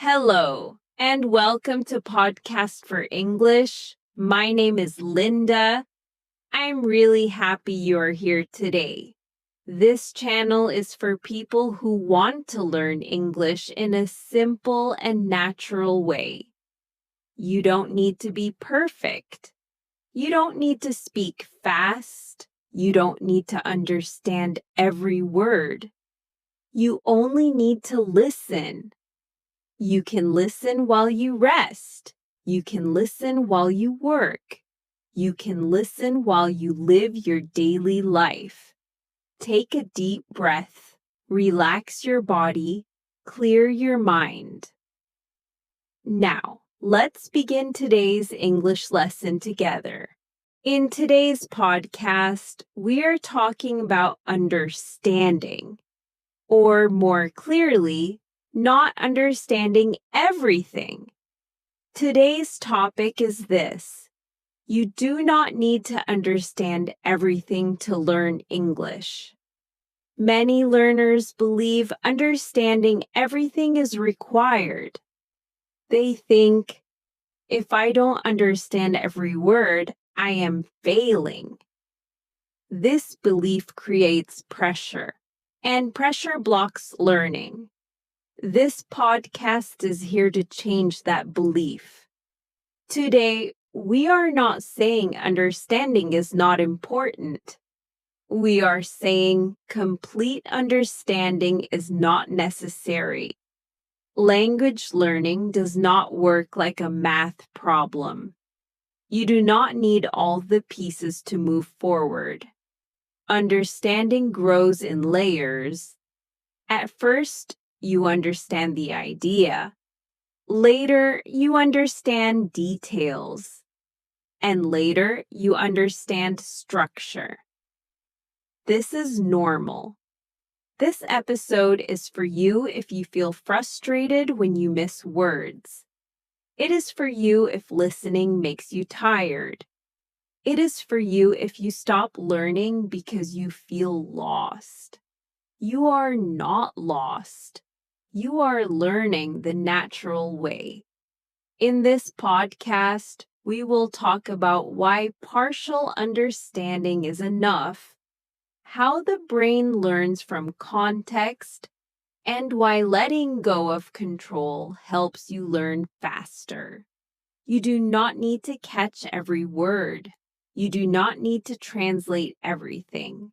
Hello, and welcome to Podcast for English. My name is Linda. I'm really happy you're here today. This channel is for people who want to learn English in a simple and natural way. You don't need to be perfect. You don't need to speak fast. You don't need to understand every word. You only need to listen. You can listen while you rest. You can listen while you work. You can listen while you live your daily life. Take a deep breath, relax your body, clear your mind. Now, let's begin today's English lesson together. In today's podcast, we are talking about understanding, or more clearly, not understanding everything. Today's topic is this: you do not need to understand everything to learn English. Many learners believe understanding everything is required. They think, if I don't understand every word, I am failing. This belief creates pressure, and pressure blocks learning. This podcast is here to change that belief. Today, we are not saying understanding is not important. We are saying complete understanding is not necessary. Language learning does not work like a math problem. You do not need all the pieces to move forward. Understanding grows in layers. At first, you understand the idea. Later, you understand details. And later, you understand structure. This is normal. This episode is for you if you feel frustrated when you miss words. It is for you if listening makes you tired. It is for you if you stop learning because you feel lost. You are not lost. You are learning the natural way. In this podcast, we will talk about why partial understanding is enough, how the brain learns from context, and why letting go of control helps you learn faster. You do not need to catch every word. You do not need to translate everything.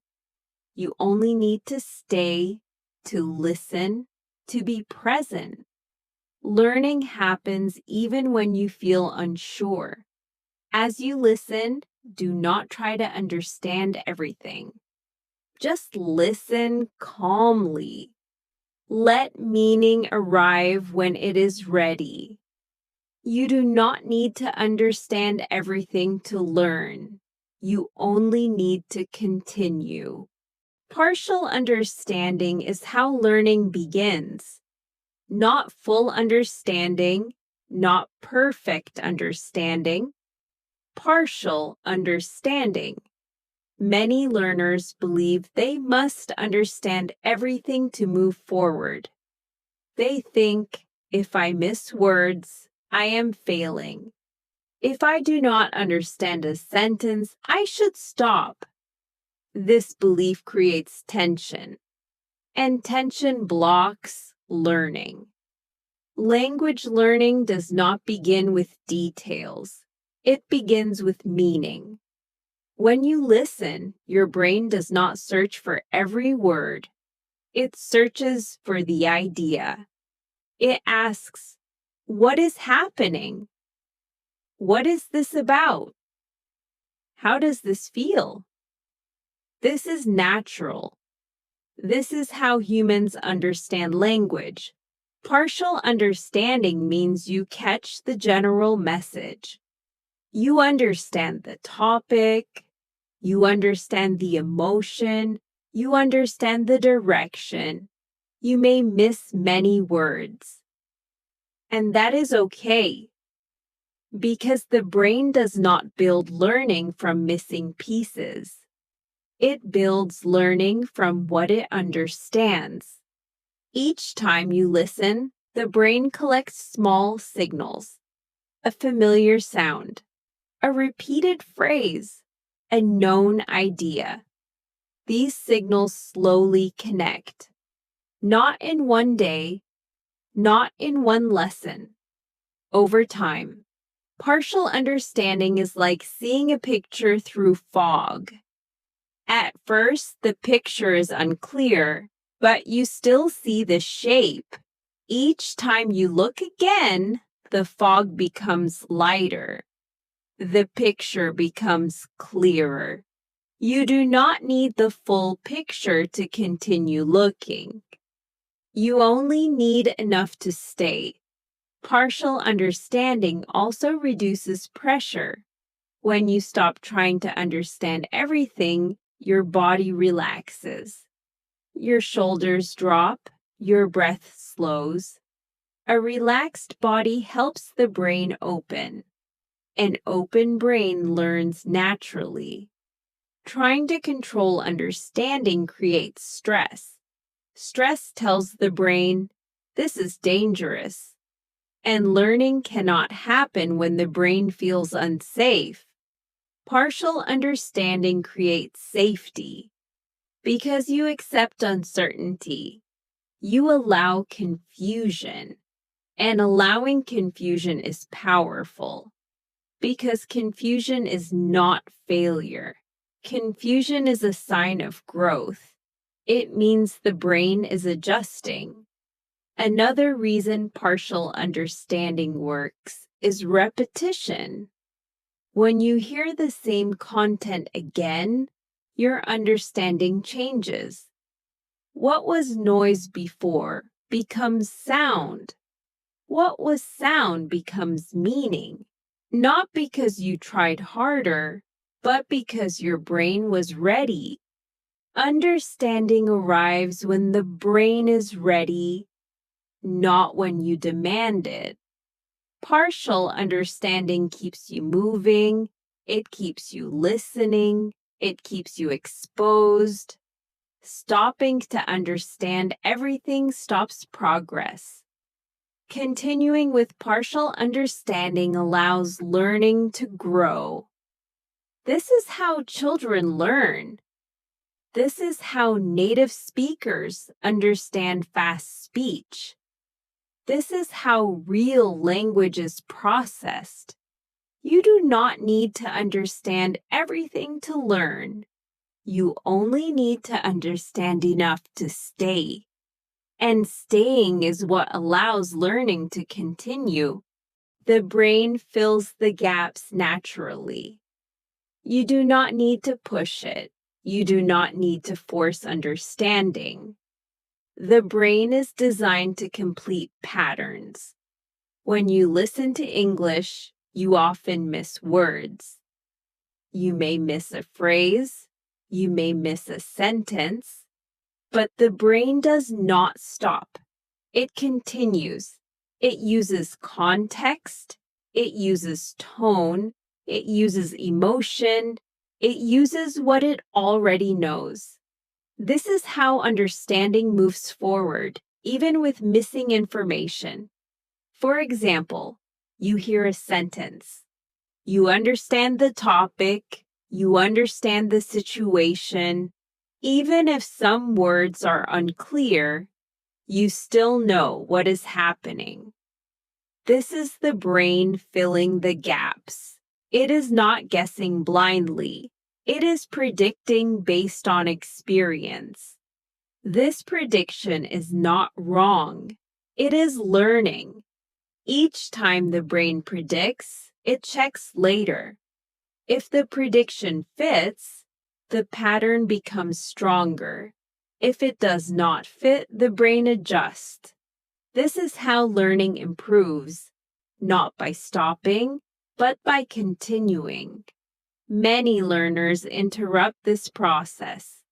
You only need to stay, to listen, to be present. Learning happens even when you feel unsure. As you listen, do not try to understand everything. Just listen calmly. Let meaning arrive when it is ready. You do not need to understand everything to learn. You only need to continue. Partial understanding is how learning begins. Not full understanding, not perfect understanding. Partial understanding. Many learners believe they must understand everything to move forward. They think, if I miss words, I am failing. If I do not understand a sentence, I should stop. This belief creates tension, and tension blocks learning. Language learning does not begin with details. It begins with meaning. When you listen, your brain does not search for every word. It searches for the idea. It asks, what is happening? What is this about? How does this feel? This is natural. This is how humans understand language. Partial understanding means you catch the general message. You understand the topic. You understand the emotion. You understand the direction. You may miss many words. And that is okay, because the brain does not build learning from missing pieces. It builds learning from what it understands. Each time you listen, The brain collects small signals, a familiar sound, a repeated phrase, a known idea. These signals slowly connect, not in one day, not in one lesson, over time. Partial understanding is like seeing a picture through fog. At first, the picture is unclear, but you still see the shape. Each time you look again, the fog becomes lighter. The picture becomes clearer. You do not need the full picture to continue looking. You only need enough to stay. Partial understanding also reduces pressure. When you stop trying to understand everything, your body relaxes. Your shoulders drop, your breath slows. A relaxed body helps the brain open. An open brain learns naturally. Trying to control understanding creates stress. Stress tells the brain, this is dangerous. And learning cannot happen when the brain feels unsafe. Partial understanding creates safety. Because you accept uncertainty, you allow confusion. And allowing confusion is powerful. Because confusion is not failure. Confusion is a sign of growth. It means the brain is adjusting. Another reason partial understanding works is repetition. When you hear the same content again, your understanding changes. What was noise before becomes sound. What was sound becomes meaning. Not because you tried harder, but because your brain was ready. Understanding arrives when the brain is ready, not when you demand it. Partial understanding keeps you moving, it keeps you listening, it keeps you exposed. Stopping to understand everything stops progress. Continuing with partial understanding allows learning to grow. This is how children learn. This is how native speakers understand fast speech. This is how real language is processed. You do not need to understand everything to learn. You only need to understand enough to stay. And staying is what allows learning to continue. The brain fills the gaps naturally. You do not need to push it. You do not need to force understanding. The brain is designed to complete patterns. When you listen to English, you often miss words. You may miss a phrase, you may miss a sentence, but the brain does not stop. It continues. It uses context, it uses tone, it uses emotion, it uses what it already knows. This is how understanding moves forward, even with missing information. For example, you hear a sentence. You understand the topic, you understand the situation. Even if some words are unclear, you still know what is happening. This is the brain filling the gaps. It is not guessing blindly. It is predicting based on experience. This prediction is not wrong. It is learning. Each time the brain predicts, it checks later. If the prediction fits, the pattern becomes stronger. If it does not fit, the brain adjusts. This is how learning improves, not by stopping, but by continuing. Many learners interrupt this process.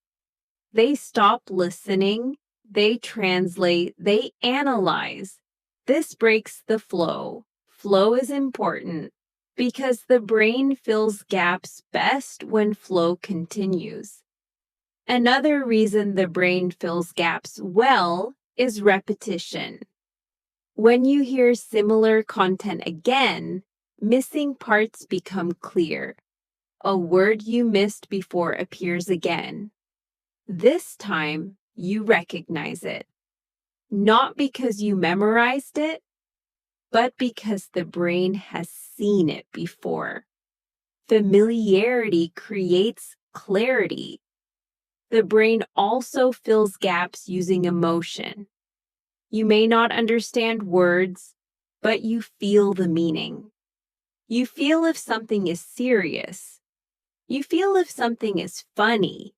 They stop listening, they translate, they analyze. This breaks the flow. Flow is important because the brain fills gaps best when flow continues. Another reason the brain fills gaps well is repetition. When you hear similar content again, missing parts become clear. A word you missed before appears again. This time, you recognize it. Not because you memorized it, but because the brain has seen it before. Familiarity creates clarity. The brain also fills gaps using emotion. You may not understand words, but you feel the meaning. You feel if something is serious. You feel if something is funny.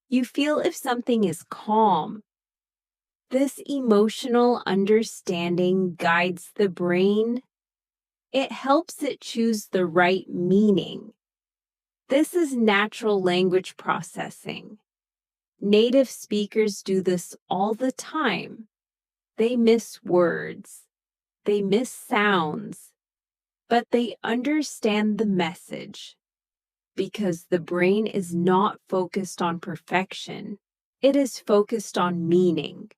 You feel if something is calm. This emotional understanding guides the brain. It helps it choose the right meaning. This is natural language processing. Native speakers do this all the time. They miss words. They miss sounds. But they understand the message because the brain is not focused on perfection. It is focused on meaning.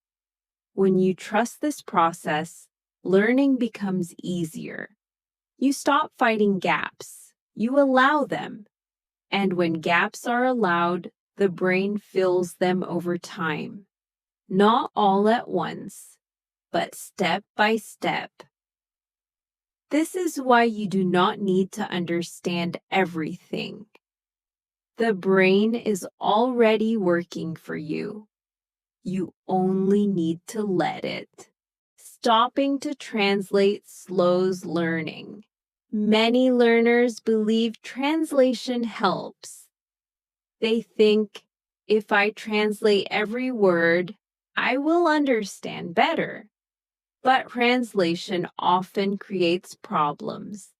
When you trust this process, learning becomes easier. You stop fighting gaps. You allow them. And when gaps are allowed, the brain fills them over time. Not all at once, but step by step. This is why you do not need to understand everything. The brain is already working for you. You only need to let it. Stopping to translate slows learning. Many learners believe translation helps. They think, if I translate every word, I will understand better. But translation often creates problems.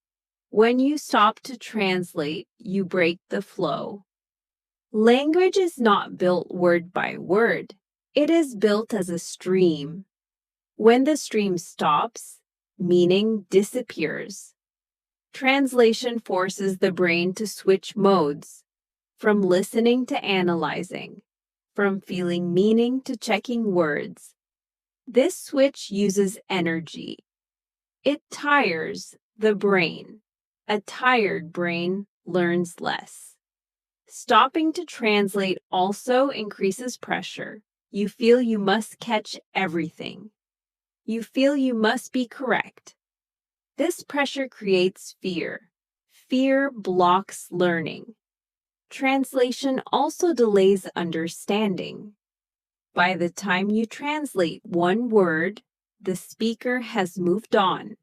When you stop to translate, you break the flow. Language is not built word by word. It is built as a stream. When the stream stops, meaning disappears. Translation forces the brain to switch modes, from listening to analyzing, from feeling meaning to checking words. This switch uses energy. It tires the brain. A tired brain learns less. Stopping to translate also increases pressure. You feel you must catch everything. You feel you must be correct. This pressure creates fear. Fear blocks learning. Translation also delays understanding. By the time you translate one word, the speaker has moved on.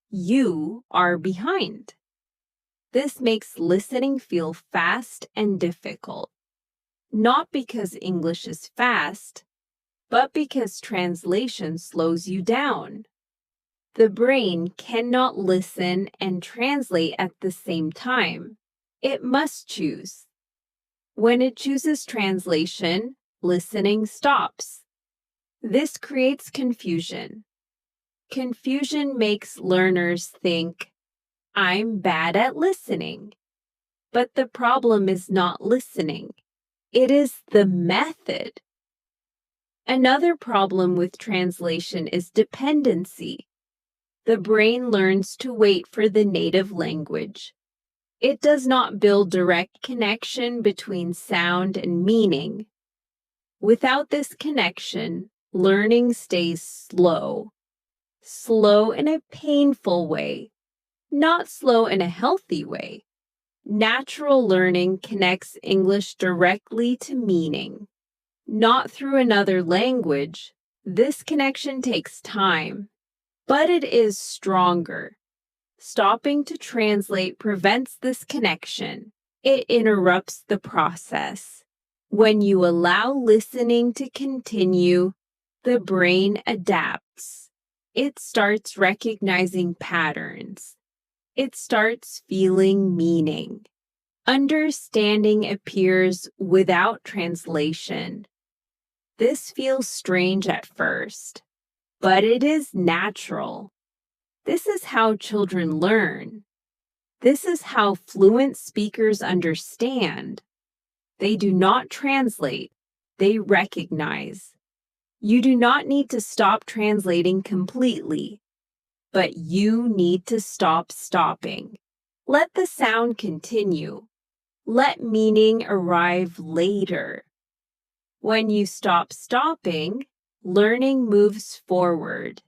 You are behind. This makes listening feel fast and difficult. Not because English is fast, but because translation slows you down. The brain cannot listen and translate at the same time. It must choose. When it chooses translation, listening stops. This creates confusion. Confusion makes learners think, I'm bad at listening. But the problem is not listening. It is the method. Another problem with translation is dependency. The brain learns to wait for the native language. It does not build direct connection between sound and meaning. Without this connection, learning stays slow. Slow in a painful way, not slow in a healthy way. Natural learning connects English directly to meaning, not through another language. This connection takes time, but it is stronger. Stopping to translate prevents this connection. It interrupts the process. When you allow listening to continue, the brain adapts. It starts recognizing patterns. It starts feeling meaning. Understanding appears without translation. This feels strange at first, but it is natural. This is how children learn. This is how fluent speakers understand. They do not translate, they recognize. You do not need to stop translating completely, but you need to stop stopping. Let the sound continue. Let meaning arrive later. When you stop stopping, learning moves forward.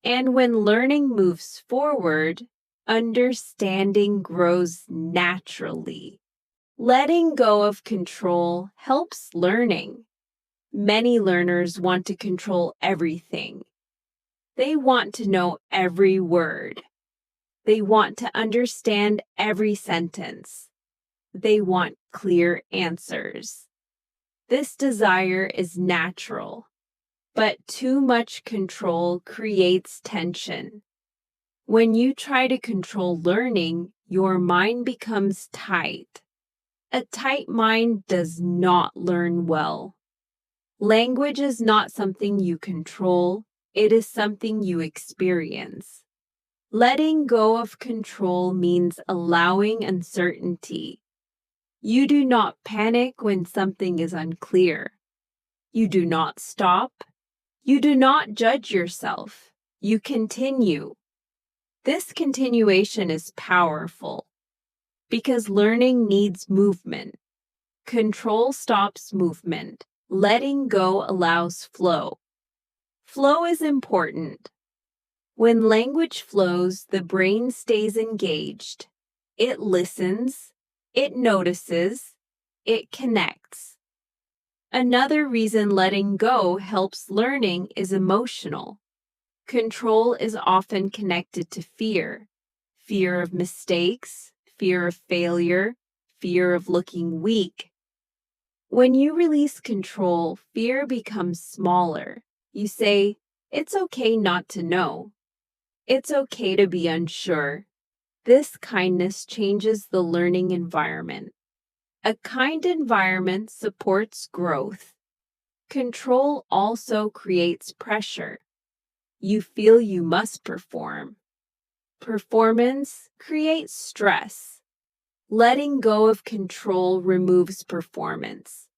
And when learning moves forward, understanding grows naturally. Letting go of control helps learning. Many learners want to control everything. They want to know every word. They want to understand every sentence. They want clear answers. This desire is natural, but too much control creates tension. When you try to control learning, your mind becomes tight. A tight mind does not learn well. Language is not something you control, it is something you experience. Letting go of control means allowing uncertainty. You do not panic when something is unclear. You do not stop. You do not judge yourself. You continue. This continuation is powerful because learning needs movement. Control stops movement. Letting go allows flow. Flow is important. When language flows, the brain stays engaged. It listens, it notices, it connects. Another reason letting go helps learning is emotional. Control is often connected to fear. Fear of mistakes, fear of failure, fear of looking weak. When you release control, fear becomes smaller. You say, "It's okay not to know. It's okay to be unsure." This kindness changes the learning environment. A kind environment supports growth. Control also creates pressure. You feel you must perform. Performance creates stress. Letting go of control removes performance.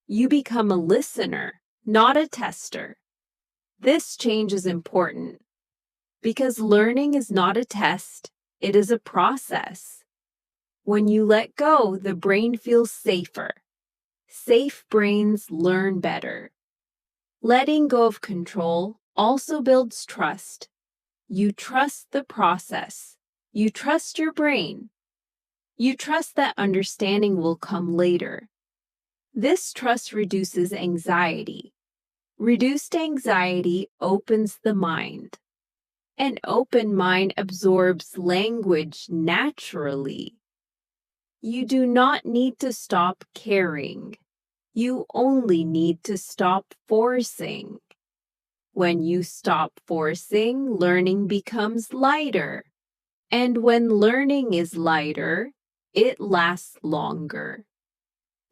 You become a listener, not a tester. This change is important because learning is not a test, it is a process. When you let go, the brain feels safer. Safe brains learn better. Letting go of control also builds trust. You trust the process. You trust your brain. You trust that understanding will come later. This trust reduces anxiety. Reduced anxiety opens the mind. An open mind absorbs language naturally. You do not need to stop caring. You only need to stop forcing. When you stop forcing, learning becomes lighter. And when learning is lighter, it lasts longer.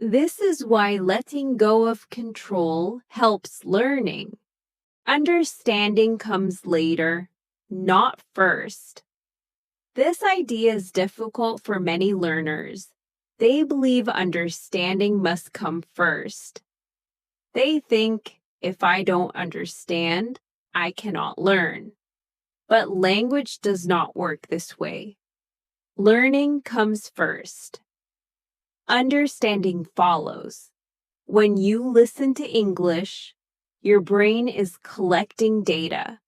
This is why letting go of control helps learning. Understanding comes later, not first. This idea is difficult for many learners. They believe understanding must come first. They think, if I don't understand, I cannot learn. But language does not work this way. Learning comes first. Understanding follows. When you listen to English, your brain is collecting data,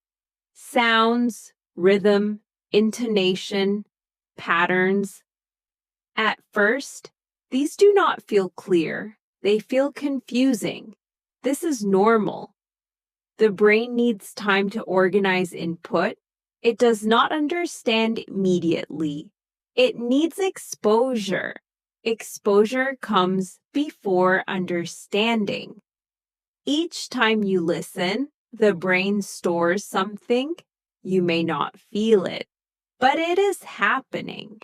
sounds, rhythm, intonation, patterns. At first, these do not feel clear. They feel confusing. This is normal. The brain needs time to organize input. It does not understand immediately. It needs exposure. Exposure comes before understanding. Each time you listen, the brain stores something. You may not feel it, but it is happening.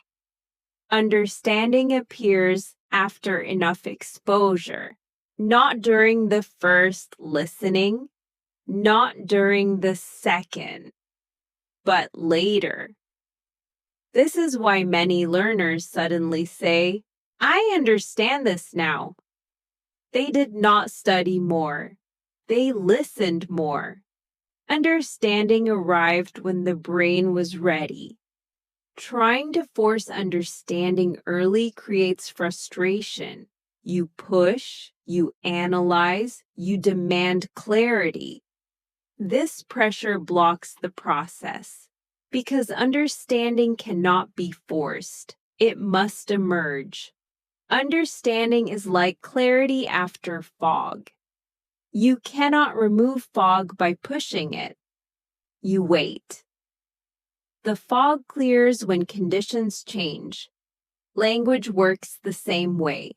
Understanding appears after enough exposure, not during the first listening, not during the second, but later. This is why many learners suddenly say, "I understand this now." They did not study more. They listened more. Understanding arrived when the brain was ready. Trying to force understanding early creates frustration. You push, you analyze, you demand clarity. This pressure blocks the process because understanding cannot be forced. It must emerge. Understanding is like clarity after fog. You cannot remove fog by pushing it. You wait. The fog clears when conditions change. Language works the same way.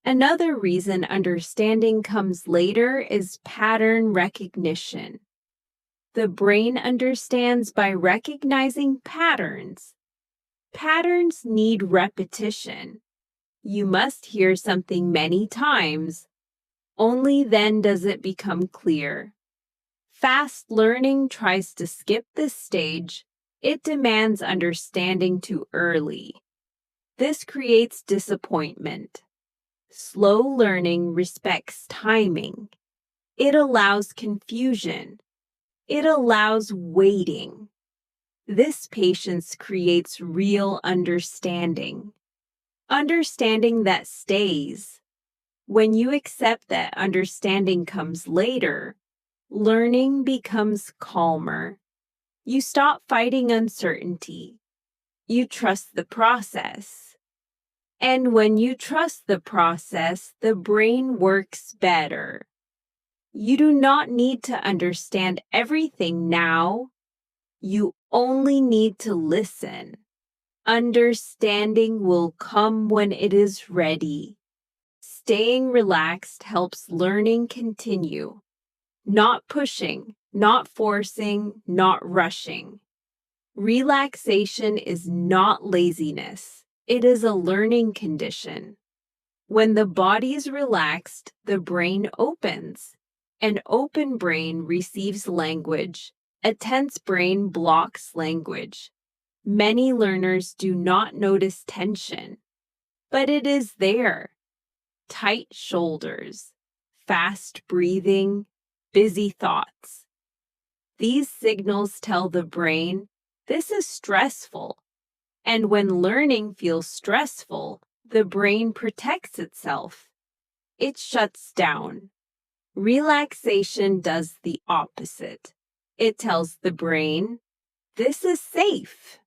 Another reason understanding comes later is pattern recognition. The brain understands by recognizing patterns. Patterns need repetition. You must hear something many times. Only then does it become clear. Fast learning tries to skip this stage. It demands understanding too early. This creates disappointment. Slow learning respects timing. It allows confusion. It allows waiting. This patience creates real understanding. Understanding that stays. When you accept that understanding comes later, learning becomes calmer. You stop fighting uncertainty. You trust the process. And when you trust the process, the brain works better. You do not need to understand everything now. You only need to listen. Understanding will come when it is ready. Staying relaxed helps learning continue. Not pushing, not forcing, not rushing. Relaxation is not laziness. It is a learning condition. When the body is relaxed, the brain opens. An open brain receives language. A tense brain blocks language. Many learners do not notice tension, but it is there. Tight shoulders, fast breathing, busy thoughts. These signals tell the brain, this is stressful. And when learning feels stressful, the brain protects itself. It shuts down. Relaxation does the opposite. It tells the brain, this is safe.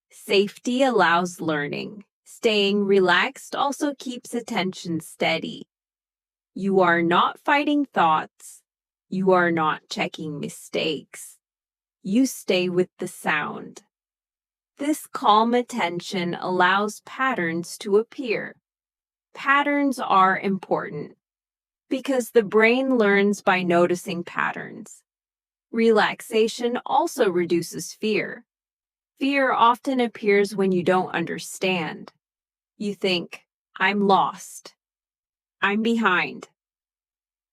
Safety allows learning. Staying relaxed also keeps attention steady. You are not fighting thoughts. You are not checking mistakes. You stay with the sound. This calm attention allows patterns to appear. Patterns are important because the brain learns by noticing patterns. Relaxation also reduces fear. Fear often appears when you don't understand. You think, I'm lost. I'm behind.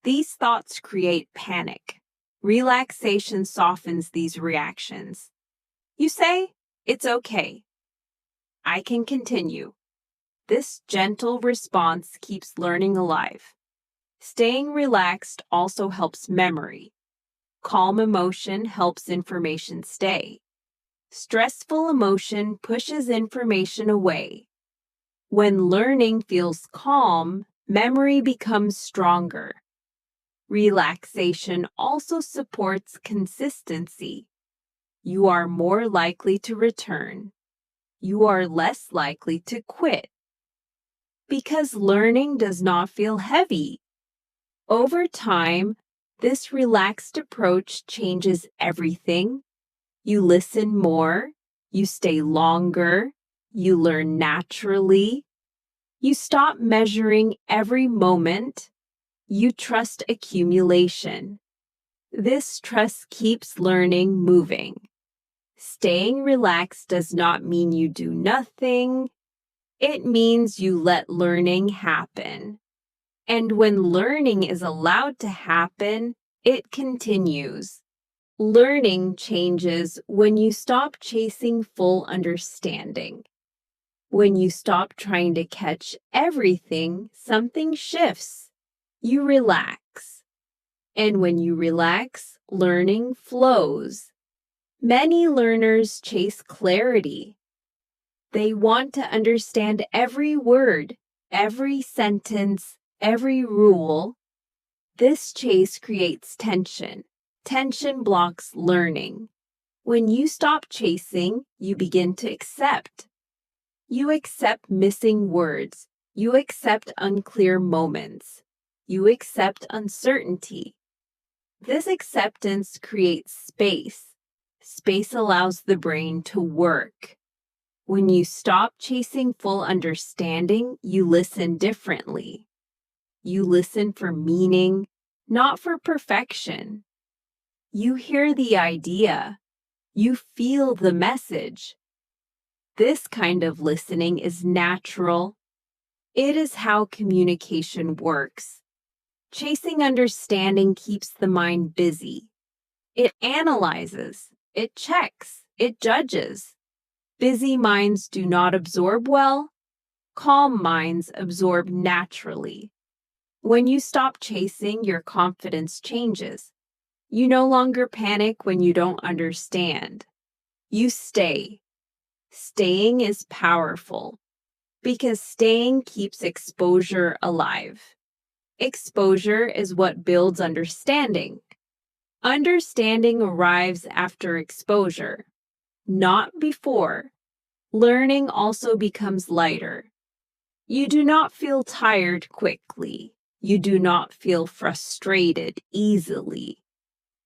These thoughts create panic. Relaxation softens these reactions. You say, it's okay. I can continue. This gentle response keeps learning alive. Staying relaxed also helps memory. Calm emotion helps information stay. Stressful emotion pushes information away. When learning feels calm, memory becomes stronger. Relaxation also supports consistency. You are more likely to return. You are less likely to quit. Because learning does not feel heavy. Over time, this relaxed approach changes everything. You listen more, you stay longer, you learn naturally. You stop measuring every moment. You trust accumulation. This trust keeps learning moving. Staying relaxed does not mean you do nothing. It means you let learning happen. And when learning is allowed to happen, it continues. Learning changes when you stop chasing full understanding. When you stop trying to catch everything, something shifts. You relax. And when you relax, learning flows. Many learners chase clarity. They want to understand every word, every sentence, every rule. This chase creates tension. Tension blocks learning. When you stop chasing, you begin to accept. You accept missing words. You accept unclear moments. You accept uncertainty. This acceptance creates space. Space allows the brain to work. When you stop chasing full understanding, you listen differently. You listen for meaning, not for perfection. You hear the idea. You feel the message. This kind of listening is natural. It is how communication works. Chasing understanding keeps the mind busy. It analyzes, it checks, it judges. Busy minds do not absorb well. Calm minds absorb naturally. When you stop chasing, your confidence changes. You no longer panic when you don't understand. You stay. Staying is powerful because staying keeps exposure alive. Exposure is what builds understanding. Understanding arrives after exposure, not before. Learning also becomes lighter. You do not feel tired quickly. You do not feel frustrated easily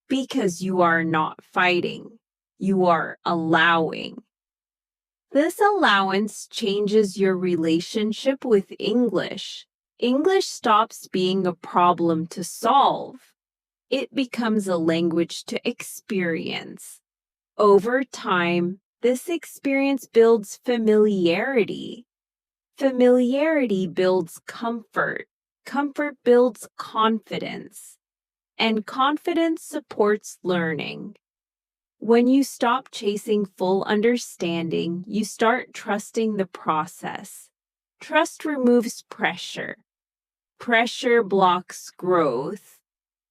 because you are not fighting. You are allowing. This allowance changes your relationship with English. English stops being a problem to solve. It becomes a language to experience. Over time, this experience builds familiarity. Familiarity builds comfort. Comfort builds confidence. And confidence supports learning. When you stop chasing full understanding, you start trusting the process. Trust removes pressure. Pressure blocks growth.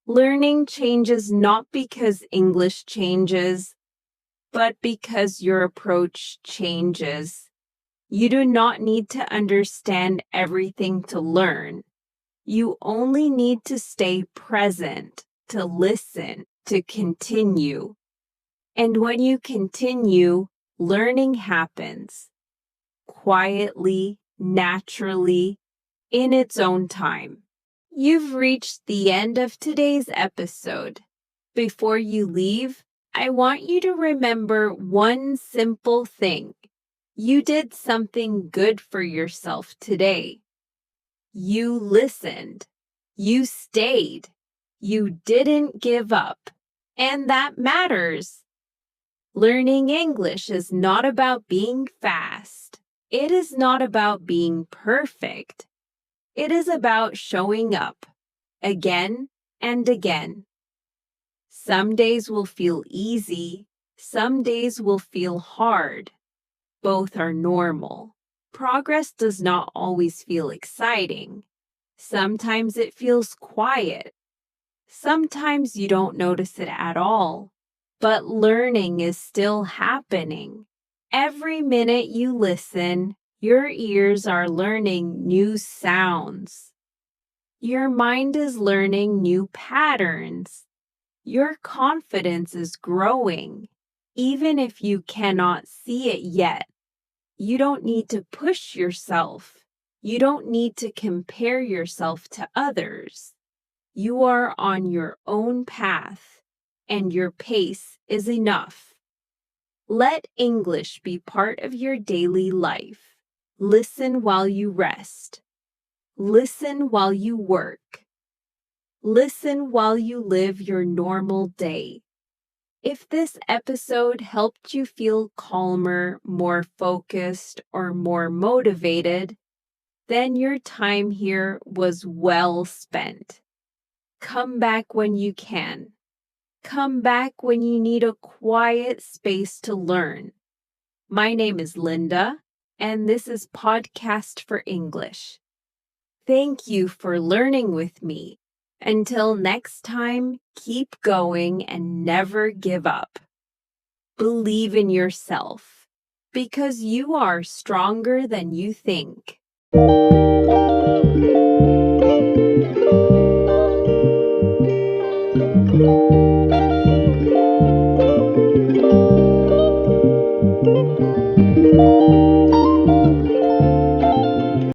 Learning changes not because English changes, but because your approach changes. You do not need to understand everything to learn. You only need to stay present, to listen, to continue. And when you continue, learning happens quietly, naturally, in its own time. You've reached the end of today's episode. Before you leave, I want you to remember one simple thing. You did something good for yourself today. You listened. You stayed. You didn't give up. And that matters. Learning English is not about being fast. It is not about being perfect. It is about showing up again and again. Some days will feel easy. Some days will feel hard. Both are normal. Progress does not always feel exciting. Sometimes it feels quiet. Sometimes you don't notice it at all. But learning is still happening. Every minute you listen, your ears are learning new sounds. Your mind is learning new patterns. Your confidence is growing, even if you cannot see it yet. You don't need to push yourself. You don't need to compare yourself to others. You are on your own path, and your pace is enough. Let English be part of your daily life. Listen while you rest. Listen while you work. Listen while you live your normal day. If this episode helped you feel calmer, more focused, or more motivated, then your time here was well spent. Come back when you can. Come back when you need a quiet space to learn. My name is Linda, and this is Podcast for English. Thank you for learning with me. Until next time, keep going and never give up. Believe in yourself because you are stronger than you think.